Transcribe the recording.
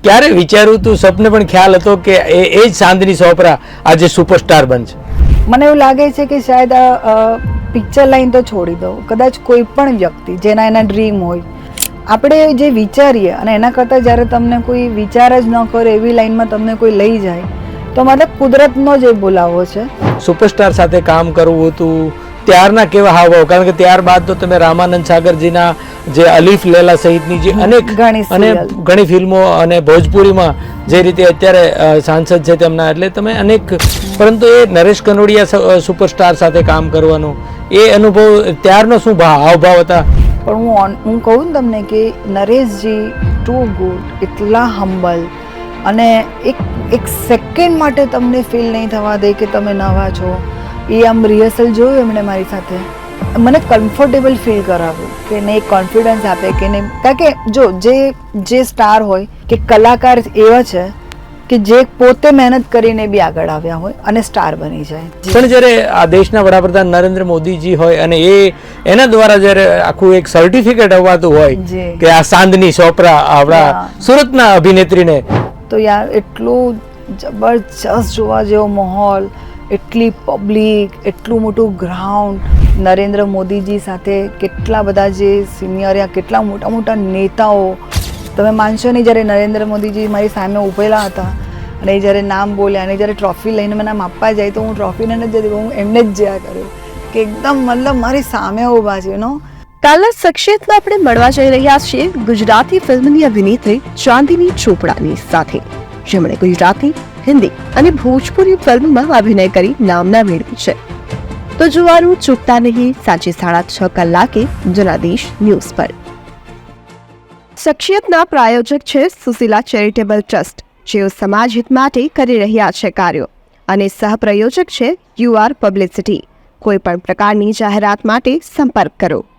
ક્યારે વિચાર્યું તું, સપને પણ ખ્યાલ હતો કે એ જ ચાંદની ચોપરા આજે સુપરસ્ટાર બનશે? મને એવું લાગે છે કે શાયદ પિક્ચર લાઈન તો છોડી દઉં, કદાચ કોઈ પણ વ્યક્તિ જેના એના ડ્રીમ હોય, આપણે જે વિચારીએ અને એના કરતાં જ્યારે તમને કોઈ વિચાર જ ન કરે એવી લાઈનમાં તમને કોઈ લઈ જાય તો મતલબ કુદરતનો જ એ બોલાવો છે. સુપરસ્ટાર સાથે કામ કરવું હતું ત્યારના કેવા હાવભાવ, કારણ કે ત્યારબાદ તો તમે રામાનંદ સાગરજીના જે અલીફ લેલા સહિતની જે અનેક ઘણી ફિલ્મો અને ભોજપુરીમાં જે રીતે અત્યારે સાંસદ છે તેમના, એટલે તમે અનેક, પરંતુ એ નરેશ કનોડિયા સુપરસ્ટાર સાથે કામ કરવાનો એ અનુભવ ત્યારનો શું હાવભાવ હતા? પણ હું કહું ને તમને કે નરેશજી ટુ ગુડ, એટલા હમ્બલ, અને એક સેકન્ડ માટે તમને ફીલ નહીં થવા દે કે તમે નવા છો. એ આમ રિહર્સલ જોયું એમણે મારી સાથે, મને કમ્ફર્ટેબલ ફીલ કરાવ્યું કે નહીં, કોન્ફિડન્સ આપે કે નહીં. કારણ કે જો જે સ્ટાર હોય કે કલાકાર એવા છે કે જે પોતે મહેનત કરીને બી આગળ આવ્યા હોય અને સ્ટાર બની જાય. પણ જ્યારે આ દેશના વડાપ્રધાન નરેન્દ્ર મોદીજી હોય અને એના દ્વારા જ્યારે આખું એક સર્ટિફિકેટ અવાતું હોય કે આ ચાંદની ચોપરા આપણા સુરતના અભિનેત્રીને, તો યાર એટલું જબરજસ્ત જોવા જેવો માહોલ, એટલી પબ્લિક, એટલું મોટું ગ્રાઉન્ડ, નરેન્દ્ર મોદીજી સાથે કેટલા બધા જે સિનિયર યા કેટલા મોટા મોટા નેતાઓ, તમે માનશો નહીં, જ્યારે નરેન્દ્ર મોદીજી મારી સામે ઊભેલા હતા અને એ જ્યારે નામ બોલ્યા અને જ્યારે ટ્રોફી લઈને મને આમ આપવા જાય તો હું ટ્રોફીને નથી જતી, હું એમને જ જયા કર્યું કે એકદમ મતલબ મારી સામે ઊભા છે. કાલના શખ્સિયતમાં આપણે મળવા જઈ રહ્યા છીએ ગુજરાતી ફિલ્મની અભિનેત્રી ચાંદની ચોપડાની સાથે, જેમણે ગુજરાતી, હિન્દી અને ભોજપુરી ફિલ્મમાં અભિનય કરી નામના મેળવી છે. તો જોવાનું ચૂકતા નહીં સાંજે 6:30 કલાકે જનાદેશ ન્યૂઝ પર. શખ્સિયતના પ્રાયોજક છે સુશીલા ચેરિટેબલ ટ્રસ્ટ, જેઓ સમાજ હિત માટે કરી રહ્યા છે કાર્યો, અને સહપ્રાયોજક છે યુઆર પબ્લિસિટી. કોઈ પણ પ્રકારની જાહેરાત માટે સંપર્ક કરો